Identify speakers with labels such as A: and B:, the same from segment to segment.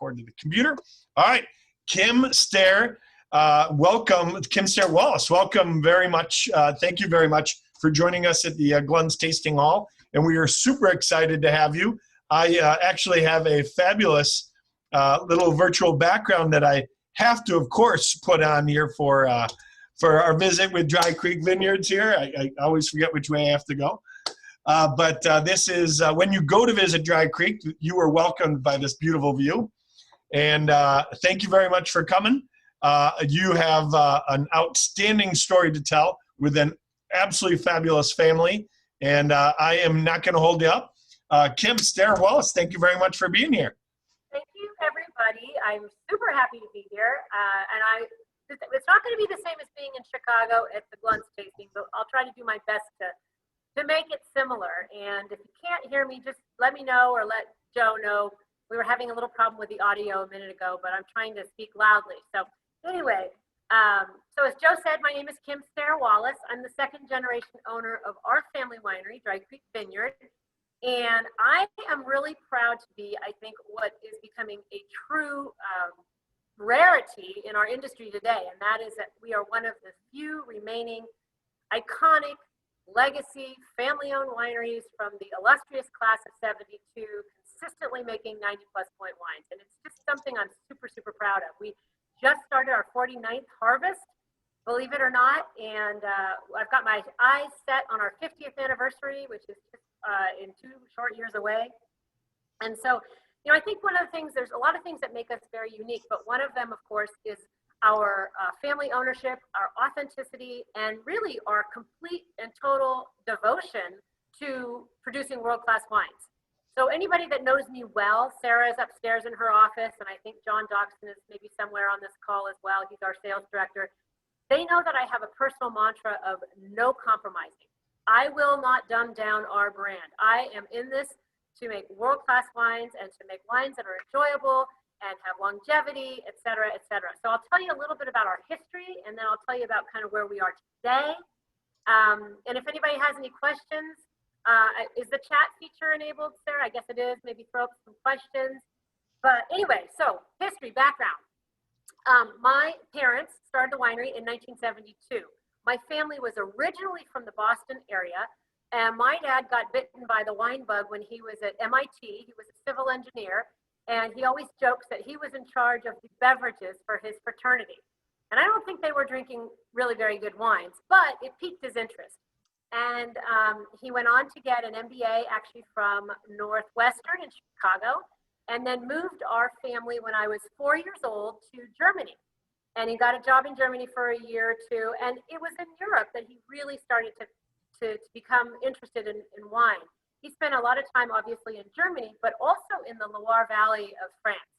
A: record to the computer. All right, Kim Stair, welcome. Kim Stair Wallace, welcome very much. Thank you very much for joining us at the Glunz Tasting Hall, and we are super excited to have you. I actually have a fabulous little virtual background that I have to, of course, put on here for our visit with Dry Creek Vineyards here. I always forget which way I have to go. But this is, when you go to visit Dry Creek, you are welcomed by this beautiful view. And thank you very much for coming. You have an outstanding story to tell with an absolutely fabulous family. And I am not going to hold you up. Kim Stair Wallace, thank you very much for being here.
B: Thank you, everybody. I'm super happy to be here. And it's not going to be the same as being in Chicago at the Glunz tasting, but I'll try to do my best to make it similar. And if you can't hear me, just let me know or let Joe know. We were having a little problem with the audio a minute ago, but I'm trying to speak loudly. So anyway, so as Joe said, my name is Kim Stair Wallace. I'm the second generation owner of our family winery, Dry Creek Vineyard. And I am really proud to be, I think, what is becoming a true rarity in our industry today. And that is that we are one of the few remaining iconic legacy family-owned wineries from the illustrious class of 72, consistently making 90-plus point wines. And it's just something I'm super, super proud of. We just started our 49th harvest, believe it or not, and I've got my eyes set on our 50th anniversary, which is just in 2 short years away. And so, you know, I think one of the things, there's a lot of things that make us very unique, but one of them, of course, is our family ownership, our authenticity, and really our complete and total devotion to producing world-class wines. So anybody that knows me well, Sara is upstairs in her office, and I think John Doxson is maybe somewhere on this call as well. He's our sales director. They know that I have a personal mantra of no compromising. I will not dumb down our brand. I am in this to make world-class wines and to make wines that are enjoyable and have longevity, et cetera, et cetera. So I'll tell you a little bit about our history, and then I'll tell you about kind of where we are today. And if anybody has any questions, is the chat feature enabled, Sarah? I guess it is. Maybe throw up some questions. But anyway, so history, background. My parents started the winery in 1972. My family was originally from the Boston area, and my dad got bitten by the wine bug when he was at MIT. He was a civil engineer, and he always jokes that he was in charge of the beverages for his fraternity. And I don't think they were drinking really very good wines, but it piqued his interest. And he went on to get an MBA actually from Northwestern in Chicago, and then moved our family when I was 4 years old to Germany. And he got a job in Germany for a year or two, and it was in Europe that he really started to become interested in wine. He spent a lot of time, obviously, in Germany, but also in the Loire Valley of France.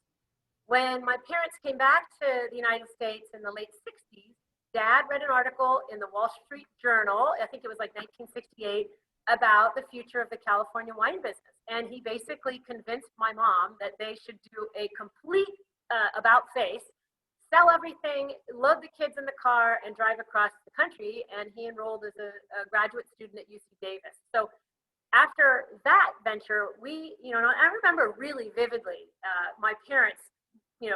B: When my parents came back to the United States in the late 60s, Dad read an article in the Wall Street Journal, I think it was like 1968, about the future of the California wine business. And he basically convinced my mom that they should do a complete about-face, sell everything, load the kids in the car, and drive across the country. And he enrolled as a graduate student at UC Davis. So after that venture, I remember really vividly my parents,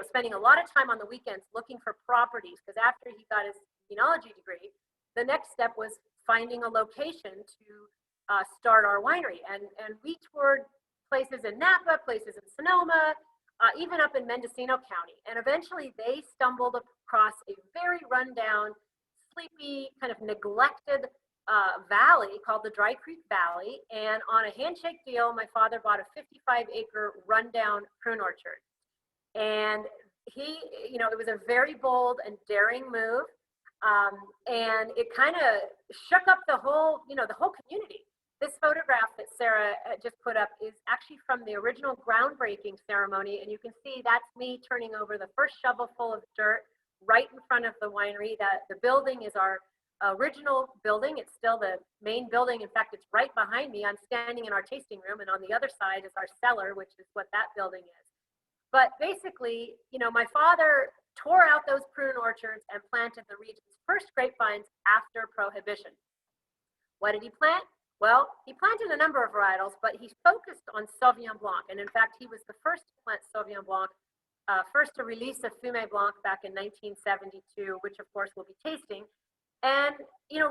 B: spending a lot of time on the weekends looking for properties, because after he got his enology degree, the next step was finding a location to start our winery. And we toured places in Napa, places in Sonoma, even up in Mendocino County. And eventually they stumbled across a very rundown, sleepy, kind of neglected valley called the Dry Creek Valley. And on a handshake deal, my father bought a 55-acre rundown prune orchard. And it was a very bold and daring move. And it kind of shook up the whole community. This photograph that Sara just put up is actually from the original groundbreaking ceremony. And you can see that's me turning over the first shovelful of dirt right in front of the winery. The building is our original building. It's still the main building. In fact, it's right behind me. I'm standing in our tasting room, and on the other side is our cellar, which is what that building is. But basically, my father tore out those prune orchards and planted the region's first grapevines after Prohibition. What did he plant? Well, he planted a number of varietals, but he focused on Sauvignon Blanc. And in fact, he was the first to plant Sauvignon Blanc first to release a Fume Blanc back in 1972, which of course we'll be tasting. And,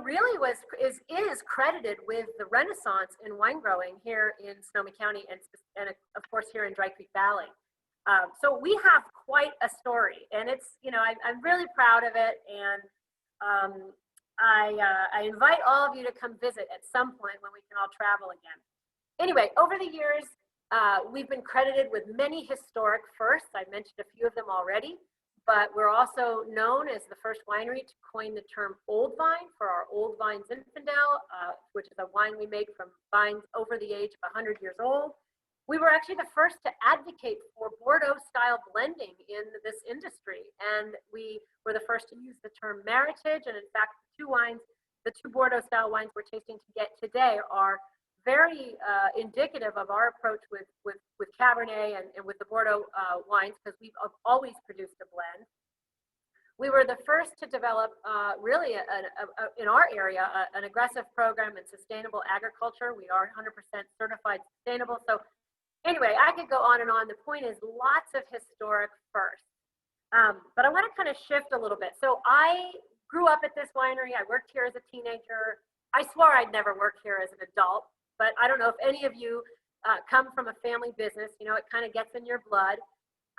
B: really is credited with the renaissance in wine growing here in Sonoma County and of course here in Dry Creek Valley. So we have quite a story, and it's, I'm really proud of it. And I invite all of you to come visit at some point when we can all travel again. Anyway, over the years, we've been credited with many historic firsts. I've mentioned a few of them already, but we're also known as the first winery to coin the term old vine for our old vine Zinfandel, which is a wine we make from vines over the age of 100 years old. We were actually the first to advocate for Bordeaux-style blending in this industry, and we were the first to use the term meritage. And in fact, the two Bordeaux-style wines we're tasting today are very indicative of our approach with Cabernet and with the Bordeaux wines, because we've always produced a blend. We were the first to develop really in our area an aggressive program in sustainable agriculture. We are 100% certified sustainable. So anyway, I could go on and on. The point is lots of historic firsts. But I want to kind of shift a little bit. So I grew up at this winery. I worked here as a teenager. I swore I'd never work here as an adult, but I don't know if any of you come from a family business. It kind of gets in your blood.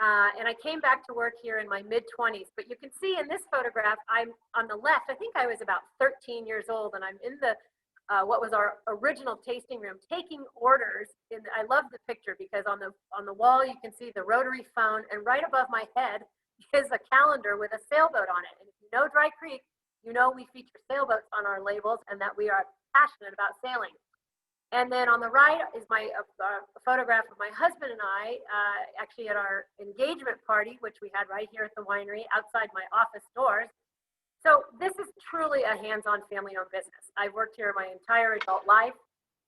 B: And I came back to work here in my mid-20s. But you can see in this photograph, I'm on the left. I think I was about 13 years old, and I'm in the what was our original tasting room, taking orders. I love the picture because on the wall you can see the rotary phone, and right above my head is a calendar with a sailboat on it. And if you know Dry Creek, we feature sailboats on our labels and that we are passionate about sailing. And then on the right is my photograph of my husband and I, actually at our engagement party, which we had right here at the winery outside my office doors. So this is truly a hands-on family-owned business. I've worked here my entire adult life.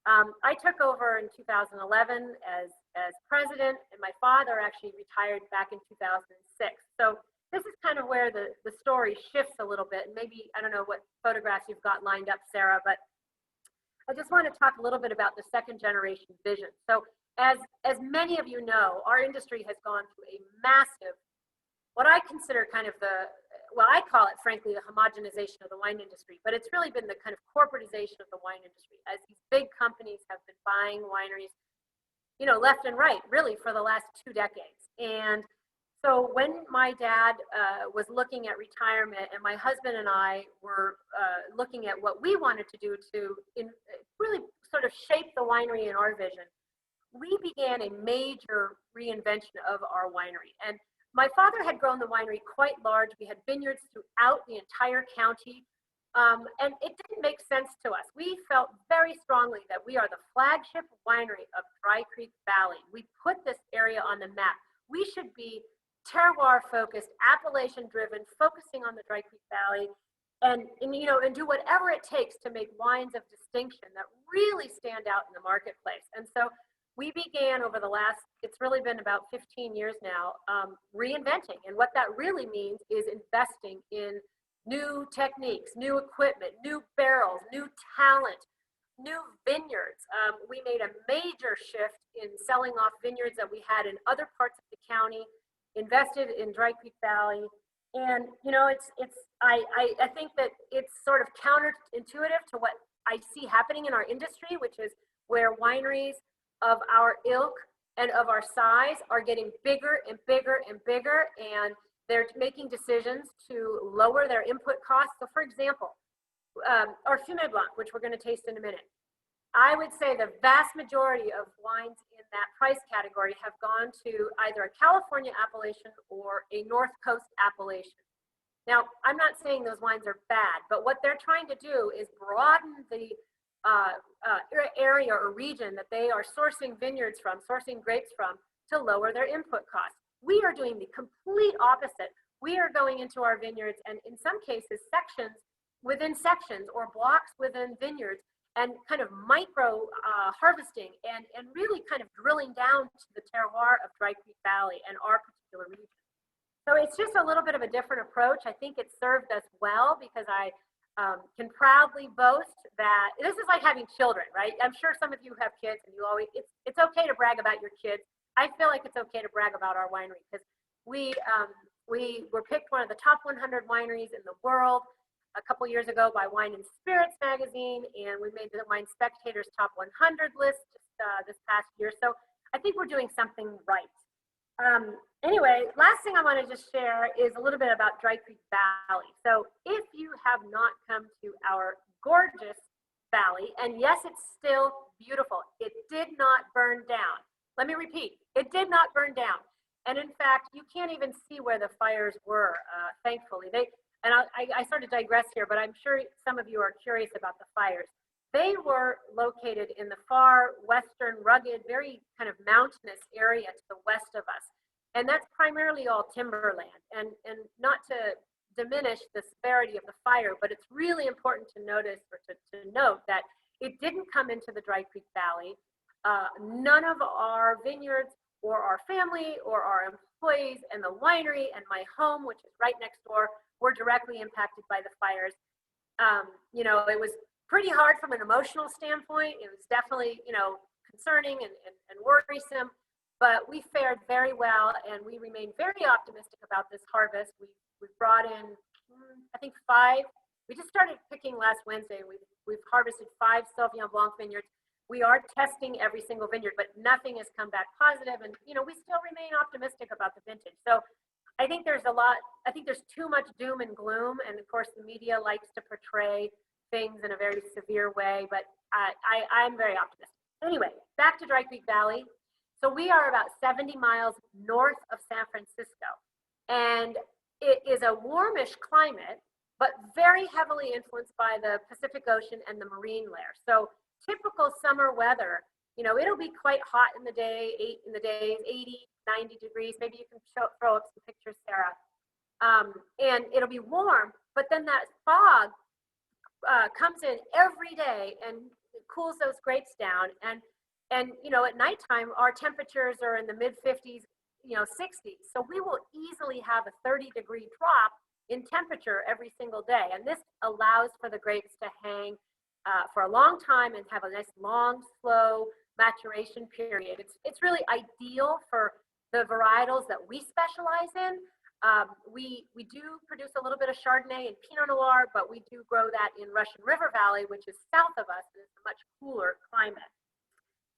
B: I took over in 2011 as president, and my father actually retired back in 2006. So this is kind of where the story shifts a little bit. And maybe, I don't know what photographs you've got lined up, Sara, but I just want to talk a little bit about the second generation vision. So as many of you know, our industry has gone through a massive, what I consider kind of I call it frankly the homogenization of the wine industry, but it's really been the kind of corporatization of the wine industry as these big companies have been buying wineries, left and right, really for the last 2 decades. And so when my dad was looking at retirement, and my husband and I were looking at what we wanted to do to really sort of shape the winery in our vision, we began a major reinvention of our winery. And my father had grown the winery quite large. We had vineyards throughout the entire county, and it didn't make sense to us. We felt very strongly that we are the flagship winery of Dry Creek Valley. We put this area on the map. We should be terroir-focused, appellation-driven, focusing on the Dry Creek Valley, and do whatever it takes to make wines of distinction that really stand out in the marketplace. And so we began over the last, it's really been about 15 years now, reinventing. And what that really means is investing in new techniques, new equipment, new barrels, new talent, new vineyards. We made a major shift in selling off vineyards that we had in other parts of the county, invested in Dry Creek Valley. And, I think that it's sort of counterintuitive to what I see happening in our industry, which is where wineries of our ilk and of our size are getting bigger and bigger and bigger, and they're making decisions to lower their input costs. So for example, our Fume Blanc, which we're going to taste in a minute, I would say the vast majority of wines in that price category have gone to either a California appellation or a North Coast appellation. Now, I'm not saying those wines are bad, but what they're trying to do is broaden the area or region that they are sourcing vineyards from, sourcing grapes from, to lower their input costs. We are doing the complete opposite. We are going into our vineyards and in some cases sections within sections or blocks within vineyards and kind of micro harvesting and really kind of drilling down to the terroir of Dry Creek Valley and our particular region. So it's just a little bit of a different approach. I think it served us well because I can proudly boast that this is like having children, right? I'm sure some of you have kids and you always, it's okay to brag about your kids. I feel like it's okay to brag about our winery because we were picked one of the top 100 wineries in the world a couple years ago by Wine and Spirits magazine, and we made the Wine Spectator's top 100 list this past year. So I think we're doing something right. Anyway, last thing I want to just share is a little bit about Dry Creek Valley. So if you have not come to our gorgeous valley, and yes, it's still beautiful, it did not burn down. Let me repeat, it did not burn down. And in fact, you can't even see where the fires were, thankfully. I sort of digress here, but I'm sure some of you are curious about the fires. They were located in the far western, rugged, very kind of mountainous area to the west of us. And that's primarily all timberland. And not to diminish the severity of the fire, but it's really important to notice or to note that it didn't come into the Dry Creek Valley. None of our vineyards or our family or our employees and the winery and my home, which is right next door, were directly impacted by the fires. You know, it was pretty hard from an emotional standpoint. It was definitely, you know, concerning and worrisome, but we fared very well, and we remain very optimistic about this harvest. We've brought in, I think 5. We just started picking last Wednesday. We've harvested 5 Sauvignon Blanc vineyards. We are testing every single vineyard, but nothing has come back positive, and you know, we still remain optimistic about the vintage. So I think there's too much doom and gloom, and of course the media likes to portray things in a very severe way, but I'm very optimistic. Anyway, back to Dry Creek Valley. So we are about 70 miles north of San Francisco, and it is a warmish climate, but very heavily influenced by the Pacific Ocean and the marine layer. So typical summer weather, you know, it'll be quite hot in the day, 80, 90 degrees. Maybe you can throw up some pictures, Sara. And it'll be warm, but then that fog comes in every day and cools those grapes down. And you know, at nighttime, our temperatures are in the mid 50s, you know, 60s. So we will easily have a 30-degree drop in temperature every single day. And this allows for the grapes to hang for a long time and have a nice long, slow maturation period. It's really ideal for the varietals that we specialize in. We do produce a little bit of Chardonnay and Pinot Noir, but we do grow that in Russian River Valley, which is south of us, and it's a much cooler climate.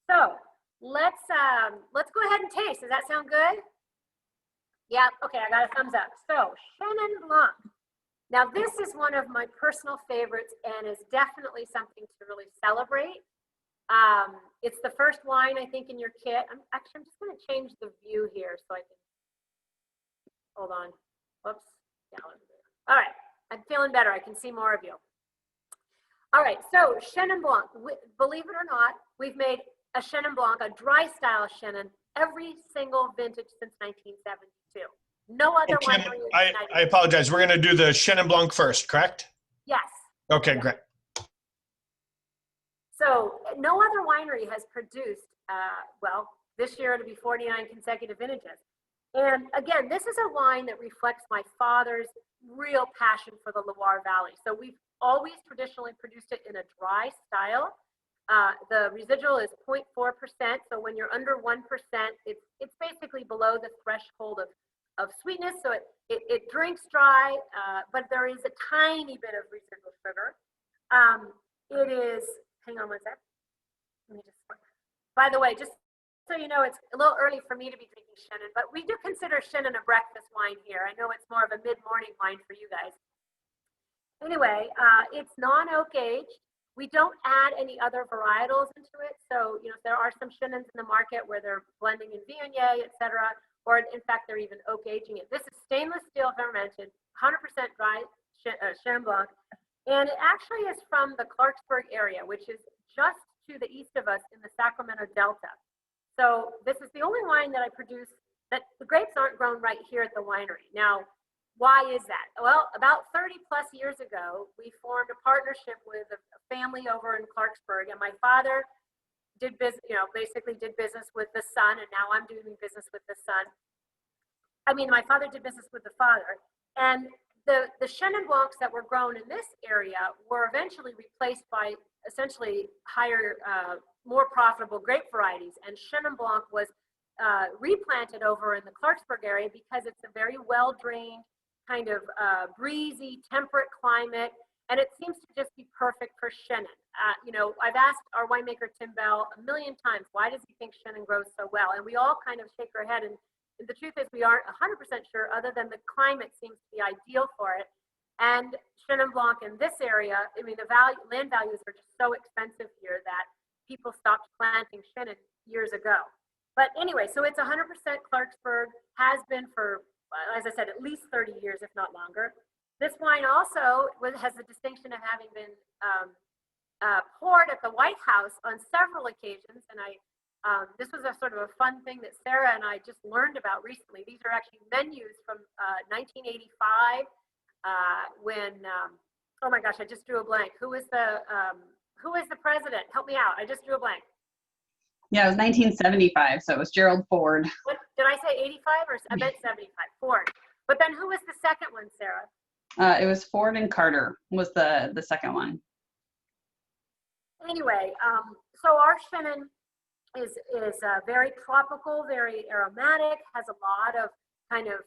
B: So let's go ahead and taste. Does that sound good? Yeah, okay, I got a thumbs up. So Chenin Blanc. Now this is one of my personal favorites and is definitely something to really celebrate. It's the first wine, I think, in your kit. I'm just gonna change the view here so I can, hold on, whoops. Yeah, all right, I'm feeling better. I can see more of you. All right, so Chenin Blanc, believe it or not, we've made a Chenin Blanc, a dry style Chenin, every single vintage since 1972. No other winery.
A: I apologize. We're going to do the Chenin Blanc first, correct?
B: Yes.
A: Okay,
B: yes.
A: Great.
B: So no other winery has produced, well, this year it'll be 49 consecutive vintages. And again, this is a wine that reflects my father's real passion for the Loire Valley. So we've always traditionally produced it in a dry style. The residual is 0.4%. So when you're under 1%, it's basically below the threshold of sweetness. So it drinks dry, but there is a tiny bit of residual sugar. It is, hang on one sec. Let me just, by the way, just so you know, it's a little early for me to be drinking Chenin, but we do consider Chenin a breakfast wine here. I know it's more of a mid-morning wine for you guys. Anyway, it's non-oak aged. We don't add any other varietals into it. So, you know, there are some Chenins in the market where they're blending in Viognier, et cetera, or in fact, they're even oak aging it. This is stainless steel fermented, 100% dry Chenin Blanc. And it actually is from the Clarksburg area, which is just to the east of us in the Sacramento Delta. So this is the only wine that I produce that the grapes aren't grown right here at the winery. Now, why is that? Well, about 30 plus years ago, we formed a partnership with a family over in Clarksburg, and my father did business, you know, basically did business with the son, and now I'm doing business with the son. I mean, my father did business with the father, and the Chenin Blancs that were grown in this area were eventually replaced by essentially higher, more profitable grape varieties, and Chenin Blanc was replanted over in the Clarksburg area because it's a very well-drained, kind of breezy, temperate climate, and it seems to just be perfect for Chenin. I've asked our winemaker Tim Bell a million times, why does he think Chenin grows so well? And we all kind of shake our head, and the truth is we aren't 100% sure, other than the climate seems to be ideal for it. And Chenin Blanc in this area, I mean, the land values are just so expensive here that people stopped planting Chenin years ago. But anyway, so it's 100% Clarksburg, has been for, as I said, at least 30 years, if not longer. This wine also has the distinction of having been poured at the White House on several occasions. And this was a sort of a fun thing that Sara and I just learned about recently. These are actually menus from 1985 when, oh my gosh, I just drew a blank. Who was the president? Help me out. I just drew a blank.
C: Yeah, it was 1975, so it was Gerald Ford.
B: What, did I say 85 or I meant 75? Ford. But then who was the second one, Sara?
C: It was Ford and Carter was the second one.
B: Anyway, so our Chenin is very tropical, very aromatic, has a lot of kind of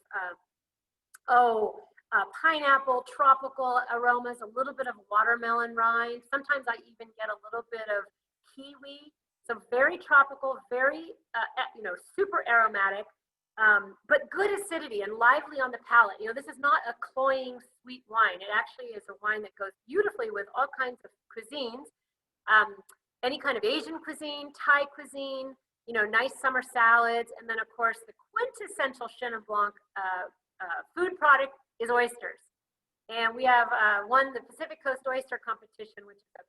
B: pineapple, tropical aromas, a little bit of watermelon rind. Sometimes I even get a little bit of kiwi. So very tropical, very super aromatic, but good acidity and lively on the palate. This is not a cloying sweet wine. It actually is a wine that goes beautifully with all kinds of cuisines. Any kind of Asian cuisine, Thai cuisine, nice summer salads. And then, of course, the quintessential Chenin Blanc food product is oysters. And we have won the Pacific Coast Oyster Competition, which is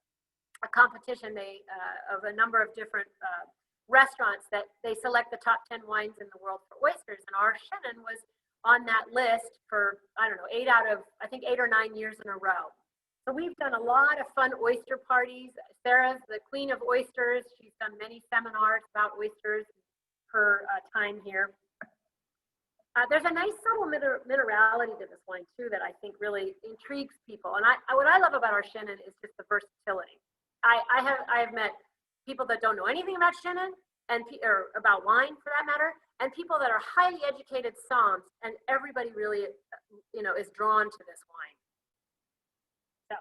B: a competition of a number of different restaurants that they select the top 10 wines in the world for oysters. And our Chenin was on that list for, 8 or 9 years in a row. So we've done a lot of fun oyster parties. Sara's the queen of oysters. She's done many seminars about oysters her time here. There's a nice subtle minerality to this wine too that I think really intrigues people. And what I love about our Chenin is just the versatility. I have met people that don't know anything about Chenin or about wine for that matter, and people that are highly educated somms, and everybody really, is drawn to this wine. So,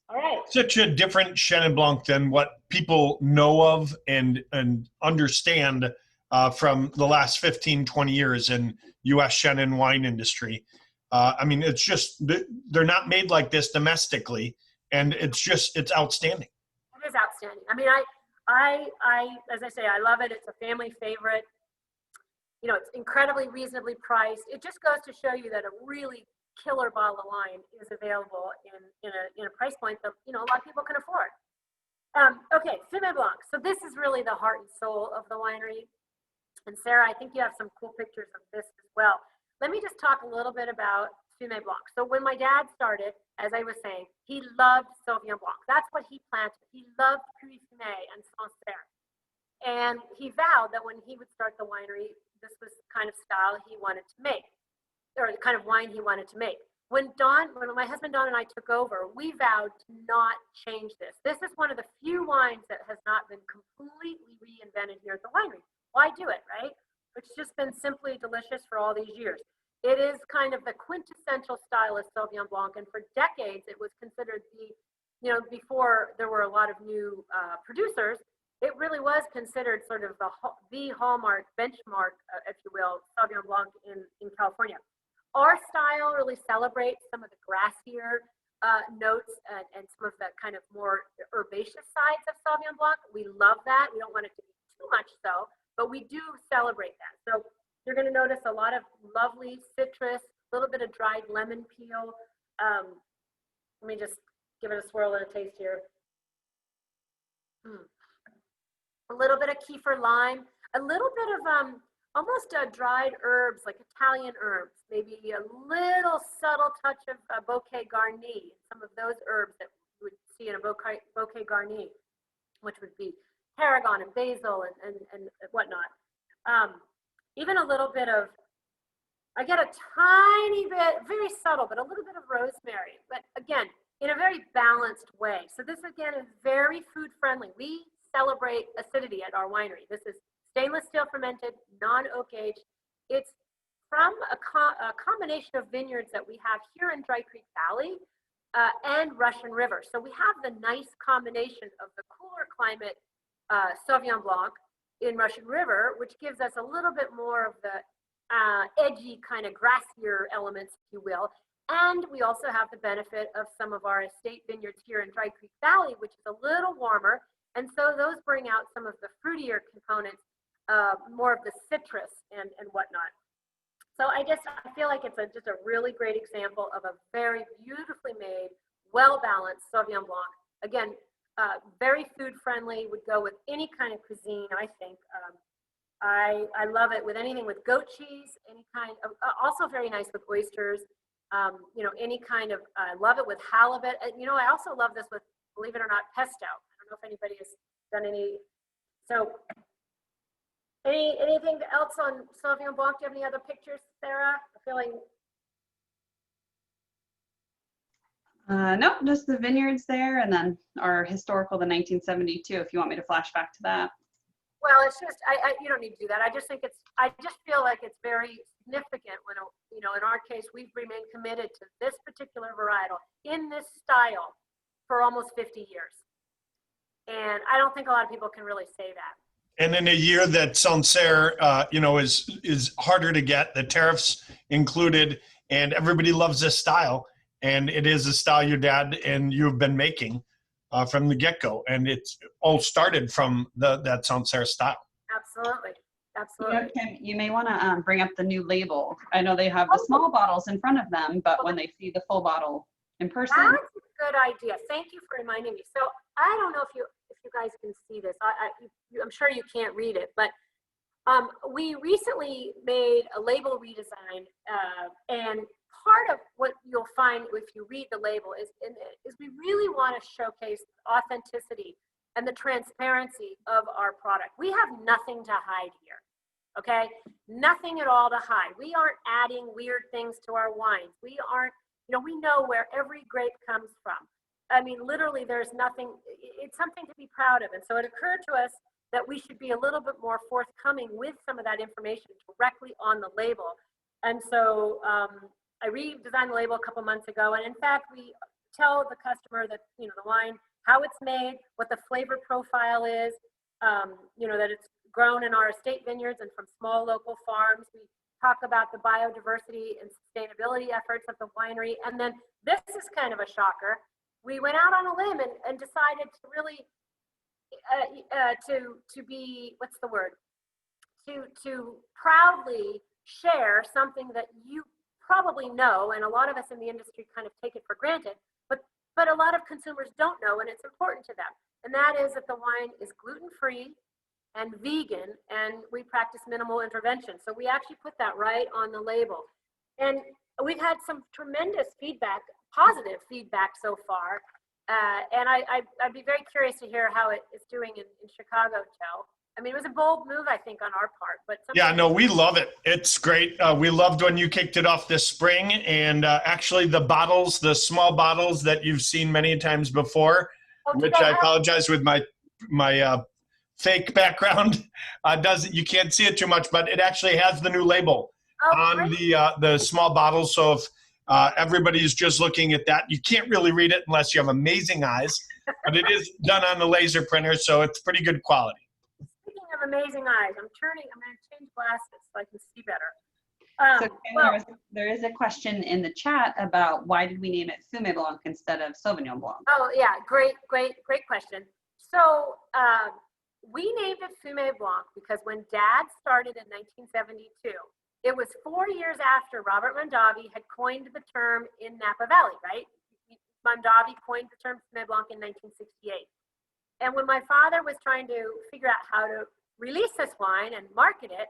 B: all right.
A: Such a different Chenin Blanc than what people know of and understand from the last 15, 20 years in U.S. Chenin wine industry. It's just, they're not made like this domestically, and it's outstanding.
B: It is outstanding. I as I say, I love it. It's a family favorite. It's incredibly reasonably priced. It just goes to show you that a really killer bottle of wine is available in a price point that a lot of people can afford. Okay, Fume Blanc. So this is really the heart and soul of the winery. And Sara, I think you have some cool pictures of this as well. Let me just talk a little bit about Fume Blanc. So when my dad started, as I was saying, he loved Sauvignon Blanc. That's what he planted. He loved Puy Fume and Sancerre. And he vowed that when he would start the winery, this was the kind of style he wanted to make, or the kind of wine he wanted to make. When my husband Don and I took over, we vowed to not change this. This is one of the few wines that has not been completely reinvented here at the winery. Why do it, right? It's just been simply delicious for all these years. It is kind of the quintessential style of Sauvignon Blanc, and for decades it was considered before there were a lot of new producers, it really was considered sort of the hallmark benchmark, if you will, Sauvignon Blanc in California. Our style really celebrates some of the grassier notes and some of the kind of more herbaceous sides of Sauvignon Blanc. We love that. We don't want it to be too much so, but we do celebrate that. So you're going to notice a lot of lovely citrus, a little bit of dried lemon peel. Let me just give it a swirl and a taste here. A little bit of kefir lime, a little bit of almost dried herbs, like Italian herbs, maybe a little subtle touch of bouquet garni, some of those herbs that you would see in a bouquet garni, which would be tarragon and basil and whatnot. Even a little bit of, I get a tiny bit, very subtle, but a little bit of rosemary, but again, in a very balanced way. So this again is very food friendly. We celebrate acidity at our winery. This is stainless steel fermented, non-oak aged. It's from a combination of vineyards that we have here in Dry Creek Valley and Russian River. So we have the nice combination of the cooler climate Sauvignon Blanc in Russian River, which gives us a little bit more of the edgy kind of grassier elements, if you will. And we also have the benefit of some of our estate vineyards here in Dry Creek Valley, which is a little warmer. And so those bring out some of the fruitier components, more of the citrus and whatnot. So I feel like it's just a really great example of a very beautifully made, well-balanced Sauvignon Blanc. Again, very food friendly, would go with any kind of cuisine, I think. I love it with anything with goat cheese, any kind of, also very nice with oysters. Any kind of, I love it with halibut. I also love this with, believe it or not, pesto. I don't know if anybody has done any. So anything else on Sauvignon Blanc? Do you have any other pictures, Sarah? I'm feeling.
C: No, just the vineyards there, and then our historical, the 1972, if you want me to flash back to that.
B: Well, it's just, you don't need to do that. I just feel like it's very significant when, in our case, we've remained committed to this particular varietal in this style for almost 50 years. And I don't think a lot of people can really say that.
A: And in a year that Sancerre, is harder to get, the tariffs included, and everybody loves this style. And it is a style your dad and you have been making from the get-go, and it's all started from that Sancerre style.
B: Absolutely.
C: Kim, you may want to bring up the new label. I know they have the small bottles in front of them, but when they see the full bottle in person.
B: That's a good idea. Thank you for reminding me. So I don't know if you guys can see this. I'm sure you can't read it, but we recently made a label redesign, and part of what you'll find if you read the label is we really want to showcase authenticity and the transparency of our product. We have nothing to hide here, okay? Nothing at all to hide. We aren't adding weird things to our wines. We aren't, we know where every grape comes from. I mean, literally there's nothing, it's something to be proud of. And so it occurred to us that we should be a little bit more forthcoming with some of that information directly on the label. And so, I redesigned the label a couple months ago, and in fact, we tell the customer that, the wine, how it's made, what the flavor profile is, that it's grown in our estate vineyards and from small local farms. We talk about the biodiversity and sustainability efforts of the winery. And then this is kind of a shocker. We went out on a limb and decided to really, to be, what's the word? To proudly share something that you probably know, and a lot of us in the industry kind of take it for granted, but a lot of consumers don't know, and it's important to them. And that is that the wine is gluten-free and vegan, and we practice minimal intervention. So we actually put that right on the label. And we've had some tremendous feedback, positive feedback so far. And I'd be very curious to hear how it is doing in Chicago, Joe. I mean, it was a bold move, I think, on our part. But yeah,
A: no, we love it. It's great. We loved when you kicked it off this spring. And actually the bottles, the small bottles that you've seen many times before, which I apologize with my fake background, you can't see it too much, but it actually has the new label on the small bottles. So if everybody's just looking at that, you can't really read it unless you have amazing eyes, but it is done on the laser printer, so it's pretty good quality.
B: Of amazing eyes. I'm going to change glasses so I can see better.
C: There is a question in the chat about why did we name it Fume Blanc instead of Sauvignon Blanc?
B: Oh yeah, great question. So we named it Fume Blanc because when Dad started in 1972, it was 4 years after Robert Mondavi had coined the term in Napa Valley, right? Mondavi coined the term Fume Blanc in 1968. And when my father was trying to figure out how to release this wine and market it,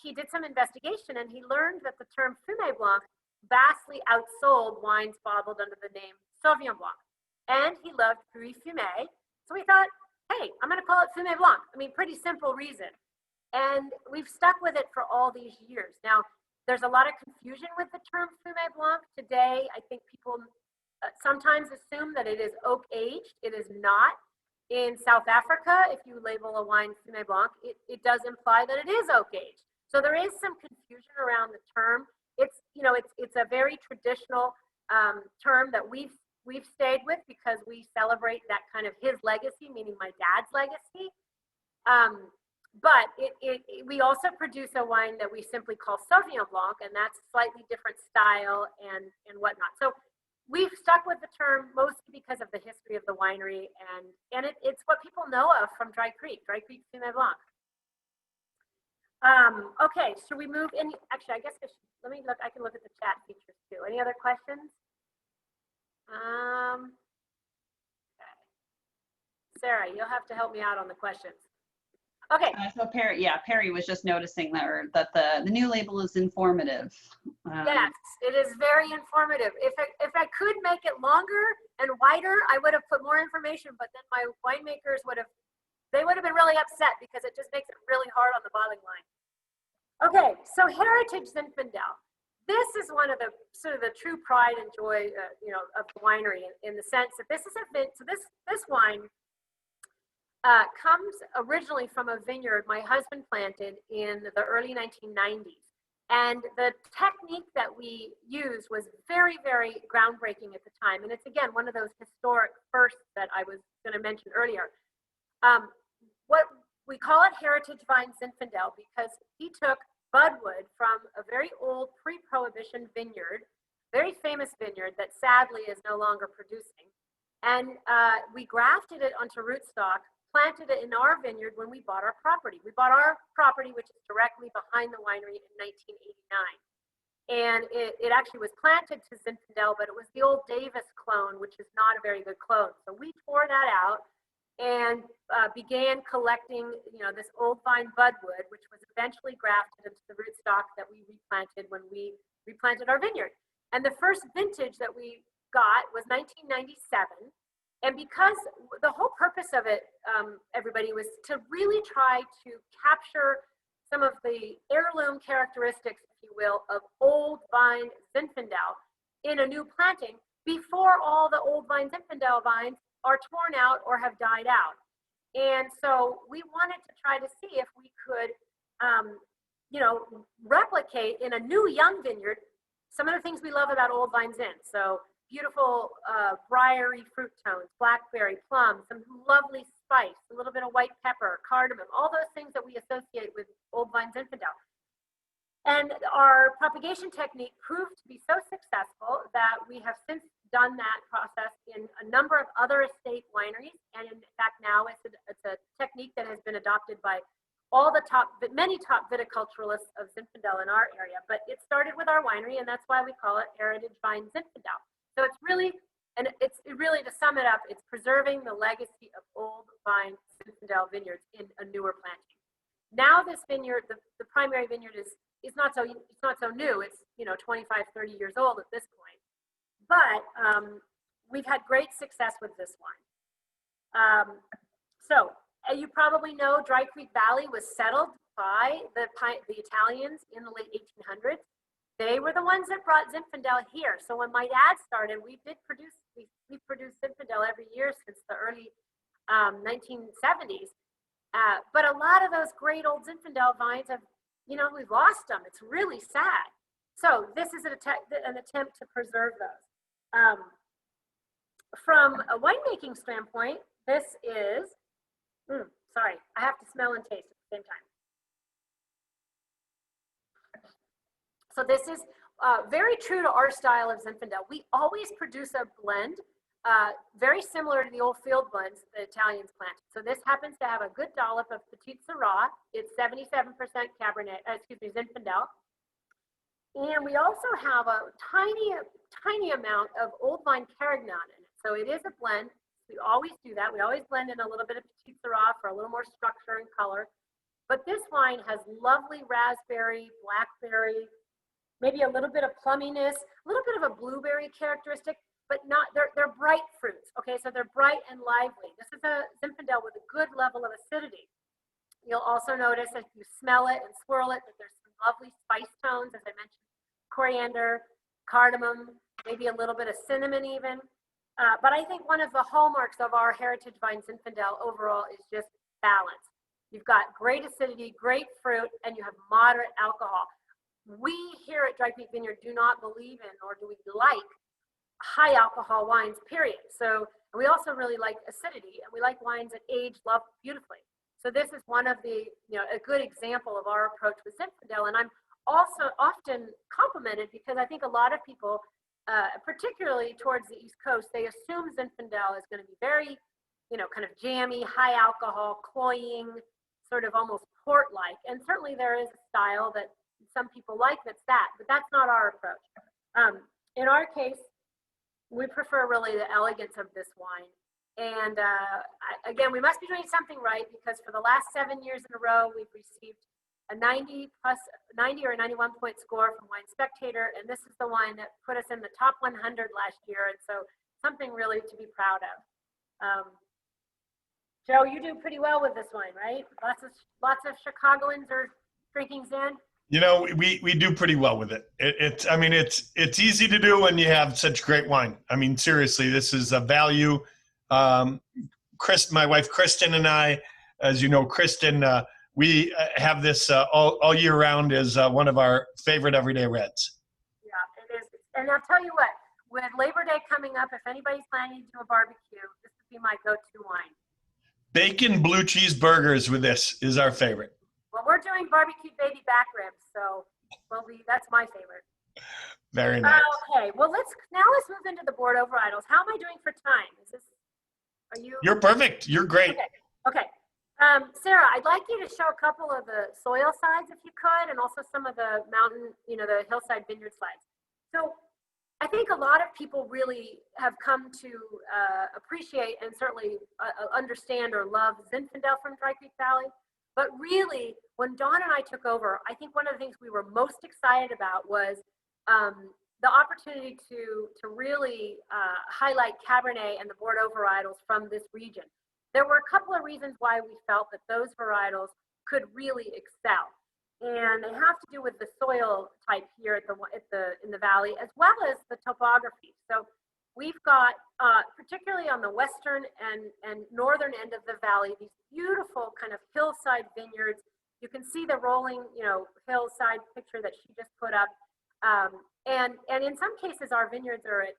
B: he did some investigation and he learned that the term Fume Blanc vastly outsold wines bottled under the name Sauvignon Blanc. And he loved Fruit Fume. So we thought, hey, I'm going to call it Fume Blanc. I mean, pretty simple reason. And we've stuck with it for all these years. Now, there's a lot of confusion with the term Fume Blanc today. I think people sometimes assume that it is oak aged. It is not. In South Africa, if you label a wine Fume Blanc, it does imply that it is oak aged. So there is some confusion around the term. It's, you know, it's a very traditional term that we've stayed with because we celebrate that kind of his legacy, meaning my dad's legacy. But we also produce a wine that we simply call Sauvignon Blanc, and that's a slightly different style and whatnot. So we've stuck with the term mostly because of the history of the winery, and it's what people know of from Dry Creek Fume Blanc. Okay, should we move in? Actually, I guess let me look. I can look at the chat features too. Any other questions? Okay. Sarah, you'll have to help me out on the questions. Okay.
C: So Perry was just noticing that the new label is informative.
B: Yes, it is very informative. If I could make it longer and wider, I would have put more information, but then my winemakers would have been really upset because it just makes it really hard on the bottling line. Okay, so Heritage Zinfandel. This is one of the sort of the true pride and joy, of the winery in the sense that this is this wine comes originally from a vineyard my husband planted in the early 1990s. And the technique that we used was very, very groundbreaking at the time. And it's, again, one of those historic firsts that I was going to mention earlier. What we call it Heritage Vine Zinfandel because he took budwood from a very old pre-Prohibition vineyard, very famous vineyard that sadly is no longer producing. And we grafted it onto rootstock, planted it in our vineyard when we bought our property. We bought our property, which is directly behind the winery, in 1989. And it actually was planted to Zinfandel, but it was the old Davis clone, which is not a very good clone. So we tore that out and began collecting, this old vine budwood, which was eventually grafted into the rootstock that we replanted when we replanted our vineyard. And the first vintage that we got was 1997. And because the whole purpose of it, everybody, was to really try to capture some of the heirloom characteristics, if you will, of old vine Zinfandel in a new planting before all the old vine Zinfandel vines are torn out or have died out. And so we wanted to try to see if we could, replicate in a new young vineyard some of the things we love about old vine Zin. So beautiful briary fruit tones, blackberry, plum, some lovely spice, a little bit of white pepper, cardamom, all those things that we associate with old vine Zinfandel. And our propagation technique proved to be so successful that we have since done that process in a number of other estate wineries. And in fact, now it's a technique that has been adopted by many top viticulturalists of Zinfandel in our area. But it started with our winery, and that's why we call it Heritage Vine Zinfandel. So it's really, to sum it up, it's preserving the legacy of old vine Zinfandel vineyards in a newer planting. Now this vineyard, the primary vineyard is not so new. It's 25, 30 years old at this point. But we've had great success with this wine. So you probably know Dry Creek Valley was settled by the Italians in the late 1800s. They were the ones that brought Zinfandel here. So when my dad started, we've produced Zinfandel every year since the early 1970s. But a lot of those great old Zinfandel vines have, we've lost them. It's really sad. So this is an attempt to preserve those. From a winemaking standpoint, this is, sorry, I have to smell and taste at the same time. So this is very true to our style of Zinfandel. We always produce a blend very similar to the old field blends the Italians planted. So this happens to have a good dollop of Petite Syrah. It's 77% Zinfandel. And we also have a tiny amount of old vine Carignan in it. So it is a blend. We always do that. We always blend in a little bit of Petite Syrah for a little more structure and color. But this wine has lovely raspberry, blackberry, maybe a little bit of plumminess, a little bit of a blueberry characteristic, but not, they're bright fruits. Okay, so they're bright and lively. This is a Zinfandel with a good level of acidity. You'll also notice if you smell it and swirl it that there's some lovely spice tones, as I mentioned, coriander, cardamom, maybe a little bit of cinnamon even. But I think one of the hallmarks of our heritage vine Zinfandel overall is just balance. You've got great acidity, great fruit, and you have moderate alcohol. We here at Dry Creek Vineyard do not believe in, or do we like, high alcohol wines, period. So we also really like acidity, and we like wines that age love beautifully. So this is one of the, a good example of our approach with Zinfandel. And I'm also often complimented because I think a lot of people, particularly towards the East Coast, they assume Zinfandel is going to be very, kind of jammy, high alcohol, cloying, sort of almost port-like. And certainly there is a style that some people like that's that, but that's not our approach. In our case, we prefer really the elegance of this wine. And again, we must be doing something right, because for the last 7 years in a row, we've received a 90 or 91 point score from Wine Spectator. And this is the wine that put us in the top 100 last year. And so something really to be proud of. Joe, you do pretty well with this wine, right? Lots of Chicagoans are drinking Zin.
A: We do pretty well with it. It's easy to do when you have such great wine. I mean, seriously, this is a value. My wife Kristen and I, as you know, Kristen, we have this all year round as one of our favorite everyday reds.
B: Yeah, it is. And I'll tell you what, with Labor Day coming up, if anybody's planning to do a barbecue, this would be my go-to wine.
A: Bacon blue cheese burgers with this is our favorite.
B: Well, we're doing barbecued baby back ribs, so that's my favorite.
A: Very nice.
B: Okay, well let's move into the Bordeaux varietals. How am I doing for time?
A: You're perfect. You're great.
B: Okay. Sara, I'd like you to show a couple of the soil sides if you could, and also some of the mountain, the hillside vineyard slides. So I think a lot of people really have come to appreciate and certainly understand or love Zinfandel from Dry Creek Valley. But really, when Dawn and I took over, I think one of the things we were most excited about was the opportunity to really highlight Cabernet and the Bordeaux varietals from this region. There were a couple of reasons why we felt that those varietals could really excel. And they have to do with the soil type here in the valley, as well as the topography. So we've got, particularly on the western and northern end of the valley, these beautiful kind of hillside vineyards. You can see the rolling, hillside picture that she just put up. And in some cases, our vineyards are at,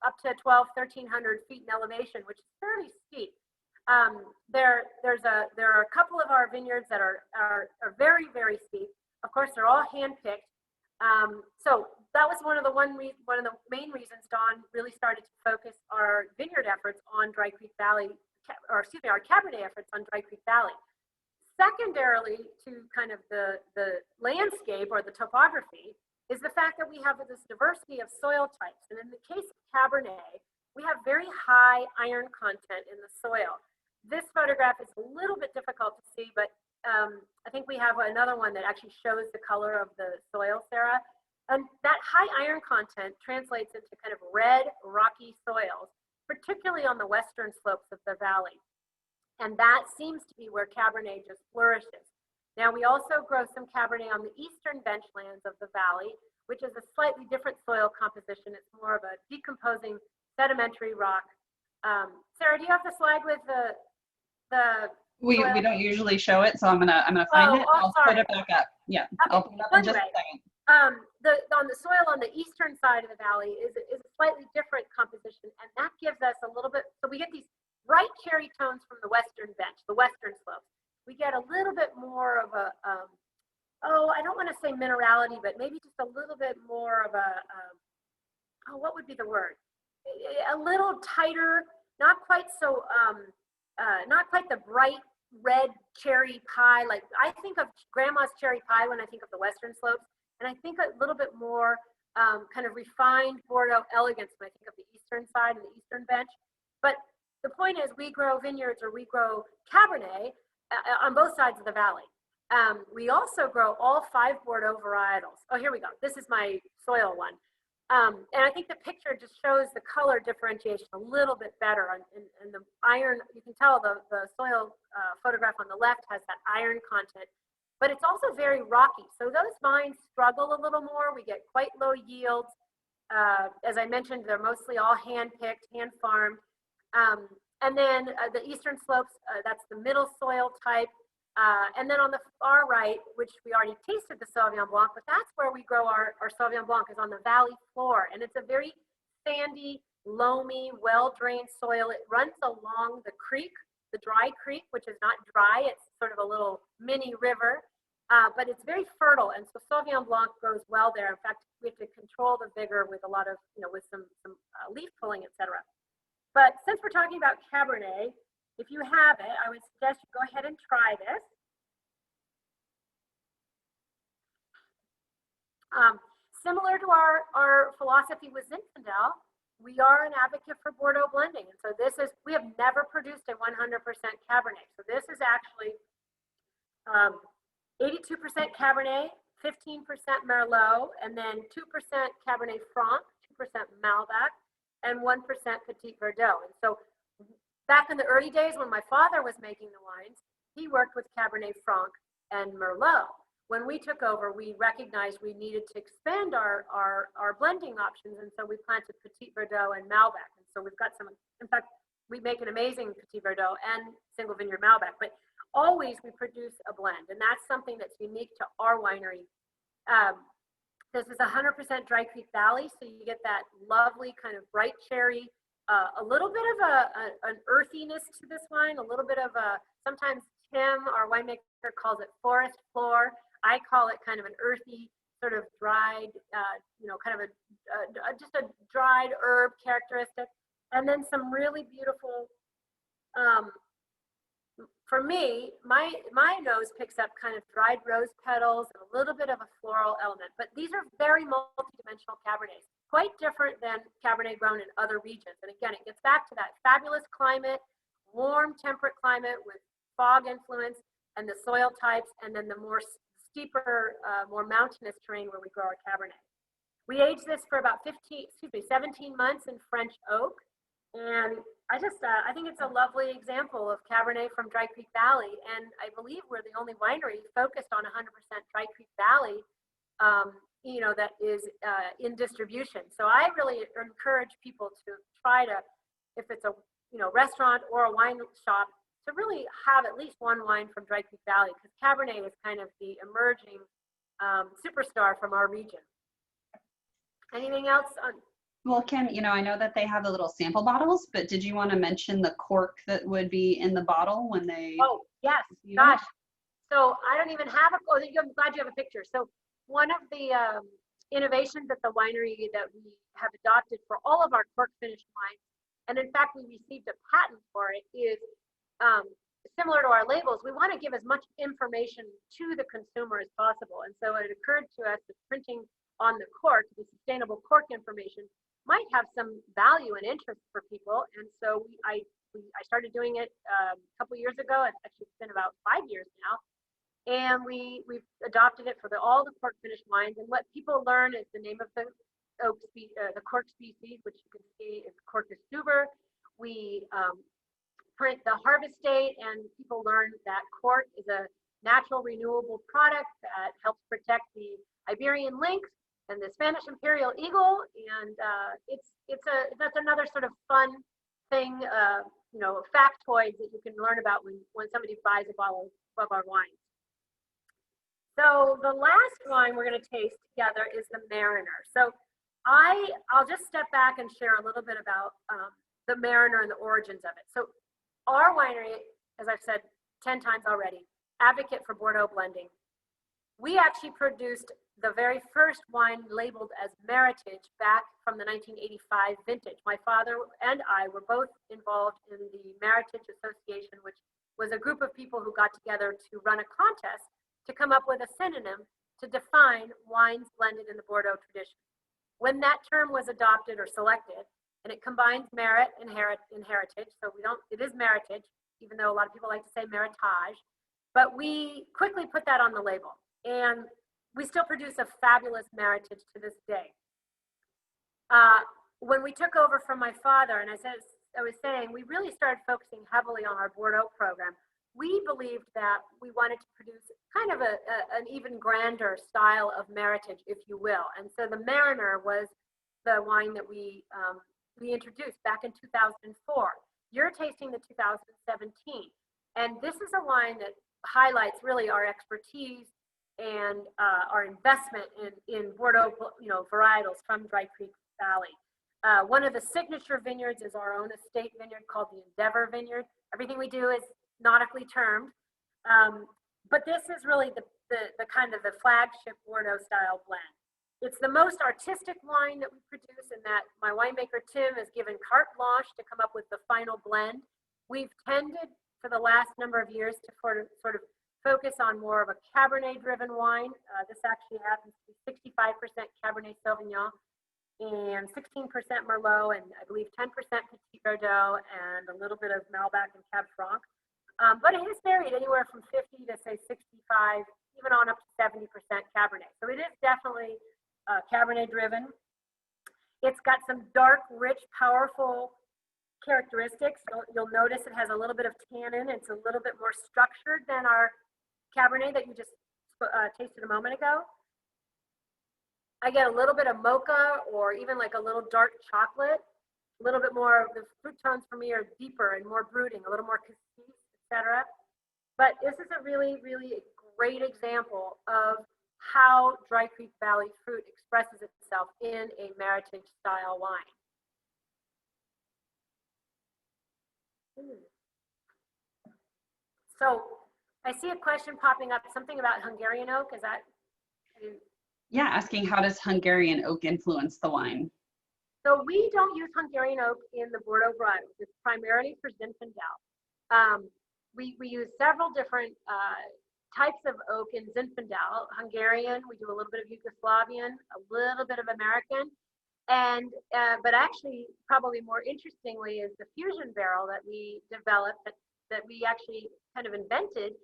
B: up to 1,300 feet in elevation, which is fairly steep. There are a couple of our vineyards that are very, very steep. Of course, they're all handpicked. So that was one of the main reasons Dawn really started to focus our vineyard efforts on Dry Creek Valley, our Cabernet efforts on Dry Creek Valley. Secondarily to kind of the landscape or the topography is the fact that we have this diversity of soil types. And in the case of Cabernet, we have very high iron content in the soil. This photograph is a little bit difficult to see, but I think we have another one that actually shows the color of the soil, Sara. And that high iron content translates into kind of red, rocky soils, particularly on the western slopes of the valley. And that seems to be where Cabernet just flourishes. Now, we also grow some Cabernet on the eastern benchlands of the valley, which is a slightly different soil composition. It's more of a decomposing sedimentary rock. Sara, do you have the slide with the
C: we don't usually show it, so I'm gonna find it. I'll put it back up. Yeah, okay. I'll put it up in just a second.
B: On the soil on the eastern side of the valley is a slightly different composition, and that gives us a little bit. So we get these bright cherry tones from the western bench, the western slopes. We get a little bit more of a I don't want to say minerality, but maybe just a little bit more of what would be the word? A little tighter, not quite so, not quite the bright red cherry pie. Like I think of grandma's cherry pie when I think of the western slopes, and I think a little bit more kind of refined Bordeaux elegance when I think of the eastern side and the eastern bench. But the point is, we grow vineyards or we grow Cabernet on both sides of the valley. We also grow all 5 Bordeaux varietals. Oh, here we go. This is my soil one. And I think the picture just shows the color differentiation a little bit better. And the iron, you can tell the soil photograph on the left has that iron content, but it's also very rocky. So those vines struggle a little more. We get quite low yields. As I mentioned, they're mostly all hand-picked, hand-farmed. And then the eastern slopes, that's the middle soil type. And then on the far right, which we already tasted the Sauvignon Blanc, but that's where we grow our Sauvignon Blanc, is on the valley floor. And it's a very sandy, loamy, well-drained soil. It runs along the creek, the dry creek, which is not dry. It's sort of a little mini river, but it's very fertile. And so Sauvignon Blanc grows well there. In fact, we have to control the vigor with a lot of, with some leaf pulling, etc. But since we're talking about Cabernet, if you have it, I would suggest you go ahead and try this. Similar to our philosophy with Zinfandel, we are an advocate for Bordeaux blending. And so we have never produced a 100% Cabernet. So this is actually 82% Cabernet, 15% Merlot, and then 2% Cabernet Franc, 2% Malbec, and 1% Petit Verdot. And so back in the early days when my father was making the wines, he worked with Cabernet Franc and Merlot. When we took over, we recognized we needed to expand our blending options, and so we planted Petit Verdot and Malbec. And so we've got some, in fact, we make an amazing Petit Verdot and single vineyard Malbec, but always we produce a blend, and that's something that's unique to our winery. This is 100% Dry Creek Valley, so you get that lovely kind of bright cherry, a little bit of an earthiness to this wine, a little bit of sometimes Tim, our winemaker, calls it forest floor. I call it kind of an earthy, sort of dried, kind of just a dried herb characteristic. And then some really beautiful, for me, my nose picks up kind of dried rose petals and a little bit of a floral element. But these are very multidimensional Cabernets, quite different than Cabernet grown in other regions. And again, it gets back to that fabulous climate, warm, temperate climate with fog influence, and the soil types, and then the more steeper, more mountainous terrain where we grow our Cabernet. We aged this for about 17 months in French oak. And I think it's a lovely example of Cabernet from Dry Creek Valley. And I believe we're the only winery focused on 100% Dry Creek Valley, that is in distribution. So I really encourage people to try to, if it's a, restaurant or a wine shop, to really have at least one wine from Dry Creek Valley, because Cabernet is kind of the emerging superstar from our region. Anything else on?
C: Well, Kim, I know that they have the little sample bottles, but did you want to mention the cork that would be in the bottle when they?
B: Oh, yes, gosh. So I don't even have I'm glad you have a picture. So one of the innovations at the winery that we have adopted for all of our cork finished wines, and in fact, we received a patent for it, is similar to our labels. We want to give as much information to the consumer as possible. And so it occurred to us that printing on the cork, the sustainable cork information, might have some value and interest for people. And so I started doing it a couple years ago. Actually, it's been about 5 years now. And we've adopted it for all the cork finished wines. And what people learn is the name of the the cork species, which you can see is Corcus tuber. We print the harvest date, and people learn that cork is a natural renewable product that helps protect the Iberian lynx and the Spanish imperial eagle. And that's another sort of fun thing, factoid that you can learn about when somebody buys a bottle of our wine. So the last wine we're going to taste together is the Mariner. So I'll just step back and share a little bit about the Mariner and the origins of it. So our winery, as I've said 10 times already, advocate for Bordeaux blending. We actually produced the very first wine labeled as Meritage back from the 1985 vintage. My father and I were both involved in the Meritage Association, which was a group of people who got together to run a contest to come up with a synonym to define wines blended in the Bordeaux tradition. When that term was adopted or selected, and it combines merit and heritage, so it is Meritage, even though a lot of people like to say Meritage, but we quickly put that on the label. And we still produce a fabulous Meritage to this day. When we took over from my father, and I was saying, we really started focusing heavily on our Bordeaux program. We believed that we wanted to produce kind of an even grander style of Meritage, if you will. And so the Mariner was the wine that we introduced back in 2004. You're tasting the 2017. And this is a wine that highlights really our expertise and our investment in Bordeaux, varietals from Dry Creek Valley. One of the signature vineyards is our own estate vineyard called the Endeavor Vineyard. Everything we do is nautically termed. But this is really the kind of the flagship Bordeaux style blend. It's the most artistic wine that we produce, in that my winemaker Tim has given carte blanche to come up with the final blend. We've tended for the last number of years to sort of focus on more of a Cabernet driven wine. This actually happens to be 65% Cabernet Sauvignon and 16% Merlot, and I believe 10% Petit Verdot, and a little bit of Malbec and Cab Franc. But it has varied anywhere from 50 to say 65, even on up to 70% Cabernet. So it is definitely Cabernet driven. It's got some dark, rich, powerful characteristics. You'll notice it has a little bit of tannin. It's a little bit more structured than our Cabernet that you just tasted a moment ago. I get a little bit of mocha, or even like a little dark chocolate. A little bit more, the fruit tones for me are deeper and more brooding, a little more cassis, etc. But this is a really, really great example of how Dry Creek Valley fruit expresses itself in a Meritage style wine. So I see a question popping up, something about Hungarian oak. Is that?
C: Yeah, asking how does Hungarian oak influence the wine?
B: So we don't use Hungarian oak in the Bordeaux varietals. It's primarily for Zinfandel. We use several different types of oak in Zinfandel. Hungarian, we do a little bit of Yugoslavian, a little bit of American. And, but actually, probably more interestingly, is the fusion barrel that we developed, that we actually kind of invented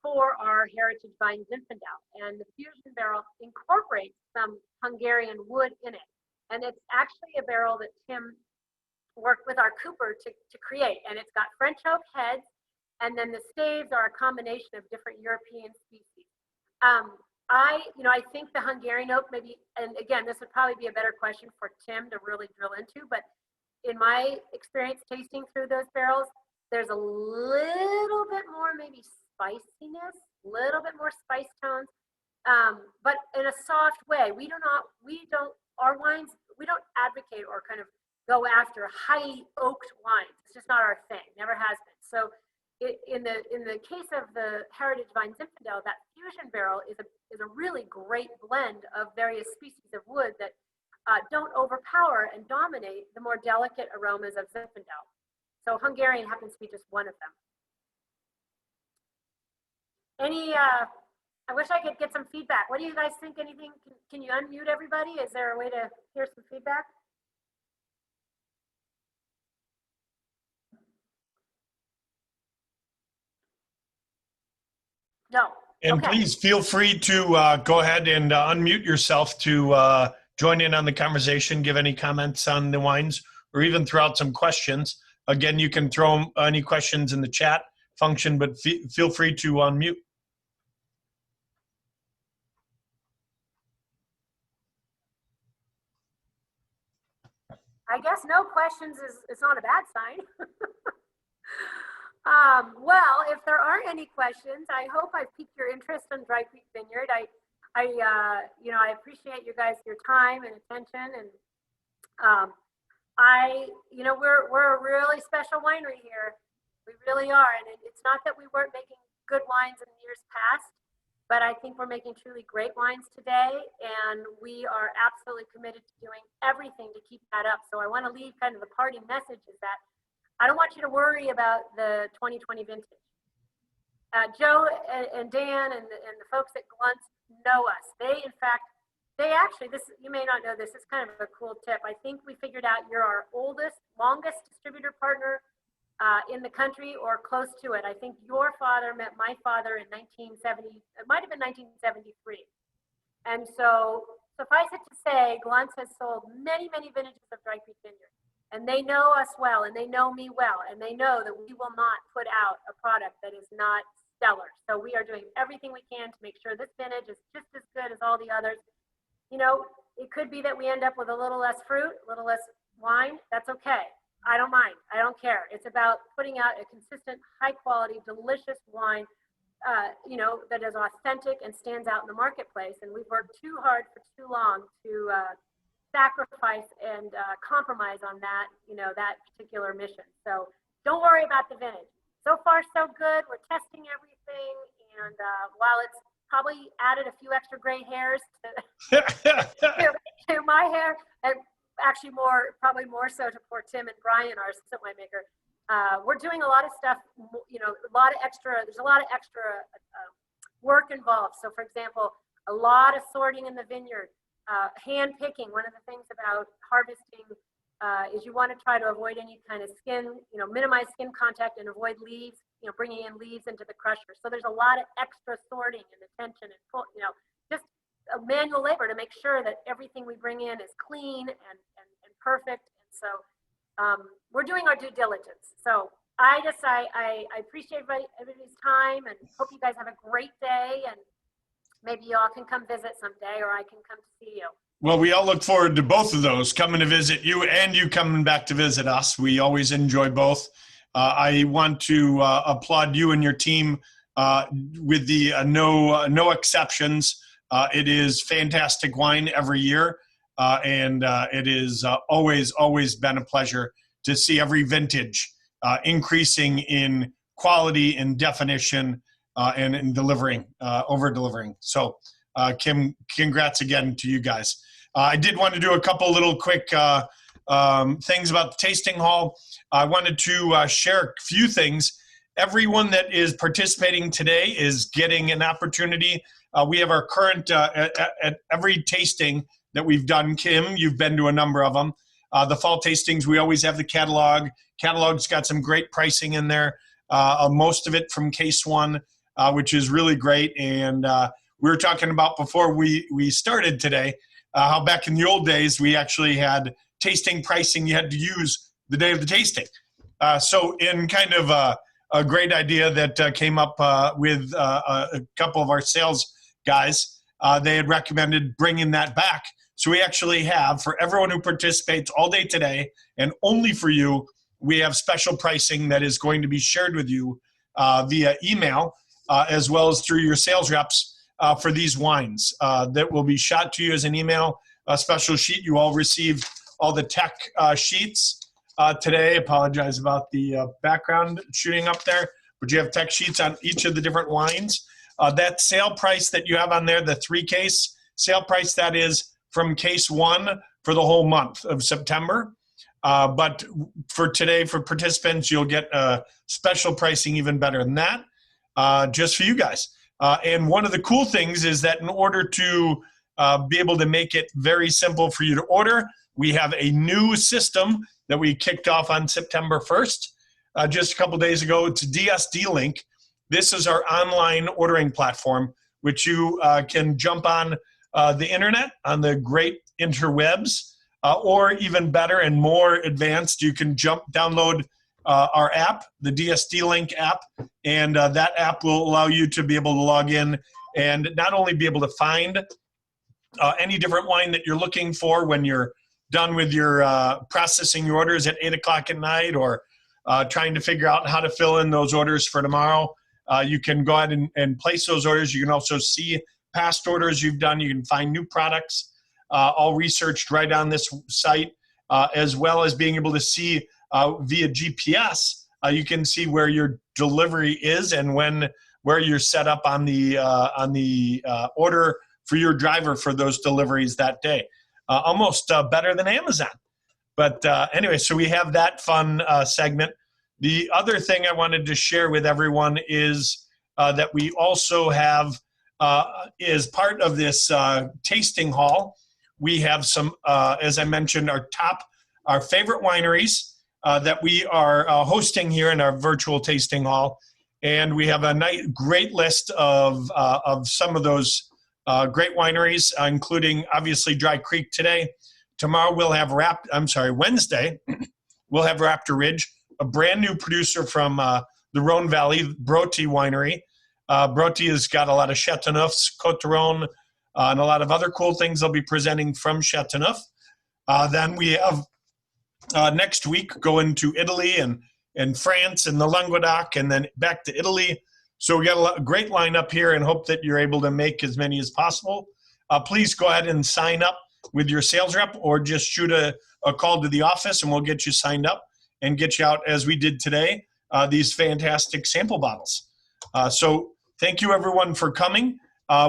B: for our heritage vine Zinfandel. And the fusion barrel incorporates some Hungarian wood in it. And it's actually a barrel that Tim worked with our cooper to create. And it's got French oak heads, and then the staves are a combination of different European species. I think the Hungarian oak maybe, and again, this would probably be a better question for Tim to really drill into, but in my experience tasting through those barrels, there's a little bit more maybe spiciness, a little bit more spice tones, but in a soft way. Our wines, we don't advocate or kind of go after highly oaked wines. It's just not our thing, never has been. So in the case of the heritage vine Zinfandel, that fusion barrel is a really great blend of various species of wood that don't overpower and dominate the more delicate aromas of Zinfandel. So Hungarian happens to be just one of them. I wish I could get some feedback. What do you guys think? Anything? Can you unmute everybody? Is there a way to hear some feedback? No.
A: And
B: okay.
A: Please feel free to go ahead and unmute yourself to join in on the conversation, give any comments on the wines, or even throw out some questions. Again, you can throw any questions in the chat function, but feel free to unmute.
B: I guess no questions is not a bad sign. Well, if there aren't any questions, I hope I've piqued your interest in Dry Creek Vineyard. I appreciate your time and attention, and we're a really special winery here. We really are, and it's not that we weren't making good wines in years past, but I think we're making truly great wines today, and we are absolutely committed to doing everything to keep that up. So I want to leave kind of the parting message is that I don't want you to worry about the 2020 vintage. Joe and Dan and the folks at Glunz know us. They actually, you may not know this, it's kind of a cool tip. I think we figured out you're our longest distributor partner in the country or close to it. I think your father met my father in 1970, it might have been 1973. And so suffice it to say, Glunz has sold many, many vintages of Dry Creek Vineyard. And they know us well, and they know me well, and they know that we will not put out a product that is not stellar. So we are doing everything we can to make sure this vintage is just as good as all the others. It could be that we end up with a little less fruit, a little less wine. That's okay. I don't mind. I don't care. It's about putting out a consistent, high quality, delicious wine, that is authentic and stands out in the marketplace. And we've worked too hard for too long to sacrifice and compromise on that, that particular mission. So don't worry about the vintage. So far, so good. We're testing everything. And while it's probably added a few extra gray hairs to my hair, and actually probably more so to poor Tim and Brian, our assistant winemaker, we're doing a lot of stuff, there's a lot of extra work involved. So for example, a lot of sorting in the vineyard, hand picking. One of the things about harvesting is you want to try to avoid any kind of skin, minimize skin contact and avoid leaves, bringing in leaves into the crusher. So there's a lot of extra sorting and attention and, just a manual labor to make sure that everything we bring in is clean and perfect. And so we're doing our due diligence. So I appreciate everybody's time and hope you guys have a great day, and maybe y'all can come visit someday, or I can come to see you.
A: Well, we all look forward to both of those, coming to visit you and you coming back to visit us. We always enjoy both. I want to applaud you and your team with the no exceptions. It is fantastic wine every year, and it is always been a pleasure to see every vintage increasing in quality and definition and in delivering, over-delivering. So, Kim, congrats again to you guys. I did want to do a couple little quick things about the tasting hall. I wanted to share a few things. Everyone that is participating today is getting an opportunity. We have our current, at every tasting that we've done, Kim, you've been to a number of them. The fall tastings, we always have the catalog. Catalog's got some great pricing in there, most of it from Case One, which is really great. And we were talking about before we started today, how back in the old days, we actually had tasting pricing you had to use the day of the tasting. So in kind of a great idea that came up with a couple of our sales guys, they had recommended bringing that back. So we actually have, for everyone who participates all day today, and only for you, we have special pricing that is going to be shared with you via email, as well as through your sales reps for these wines. That will be shot to you as an email, a special sheet. You all received all the tech sheets today. Apologize about the background shooting up there, but you have tech sheets on each of the different wines. That sale price that you have on there, the 3-case sale price, that is from Case One for the whole month of September. But for today, for participants, you'll get special pricing even better than that, just for you guys. And one of the cool things is that in order to be able to make it very simple for you to order, we have a new system that we kicked off on September 1st, just a couple days ago. It's DSD Link. This is our online ordering platform, which you can jump on the internet, on the great interwebs, or even better and more advanced, you can download our app, the DSD Link app, and that app will allow you to be able to log in and not only be able to find any different wine that you're looking for when you're done with your processing your orders at 8 o'clock at night, or trying to figure out how to fill in those orders for tomorrow. You can go ahead and place those orders. You can also see past orders you've done. You can find new products, all researched right on this site, as well as being able to see via GPS. You can see where your delivery is and where you're set up on the order for your driver for those deliveries that day. Almost better than Amazon. But anyway, so we have that fun segment. The other thing I wanted to share with everyone is that we also have, as part of this tasting hall, we have some, as I mentioned, our favorite wineries that we are hosting here in our virtual tasting hall. And we have a great list of some of those great wineries, including obviously Dry Creek today. Tomorrow we'll have Wednesday, we'll have Raptor Ridge, a brand new producer from the Rhone Valley, Broti Winery. Broti has got a lot of Chateauneufs, Côte d'Rône, and a lot of other cool things they'll be presenting from Chateauneuf. Then we have next week going to Italy and France and the Languedoc, and then back to Italy. So we got a great lineup here, and hope that you're able to make as many as possible. Please go ahead and sign up with your sales rep, or just shoot a call to the office and we'll get you signed up and get you out, as we did today, these fantastic sample bottles. So thank you everyone for coming.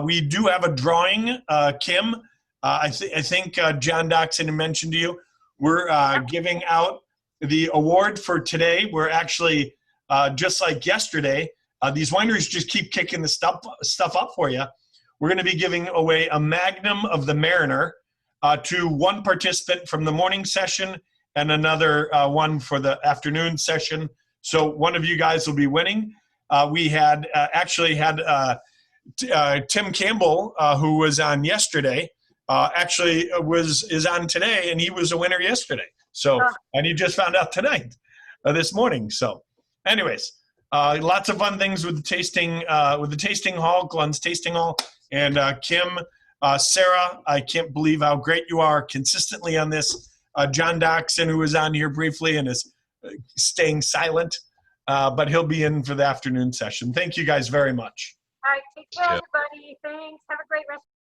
A: We do have a drawing, Kim. I think John Doxson mentioned to you, we're giving out the award for today. We're actually, just like yesterday, these wineries just keep kicking the stuff up for you. We're going to be giving away a Magnum of the Mariner to one participant from the morning session and another one for the afternoon session. So one of you guys will be winning. We had actually had Tim Campbell, who was on yesterday, actually is on today, and he was a winner yesterday. So, and he just found out tonight, this morning. So anyways, lots of fun things with the tasting hall, Glunz Tasting Hall. And Kim, Sara, I can't believe how great you are consistently on this. John Doxson, who was on here briefly and is staying silent, but he'll be in for the afternoon session. Thank you guys very much.
B: All right, take care, everybody. Thanks. Have a great rest.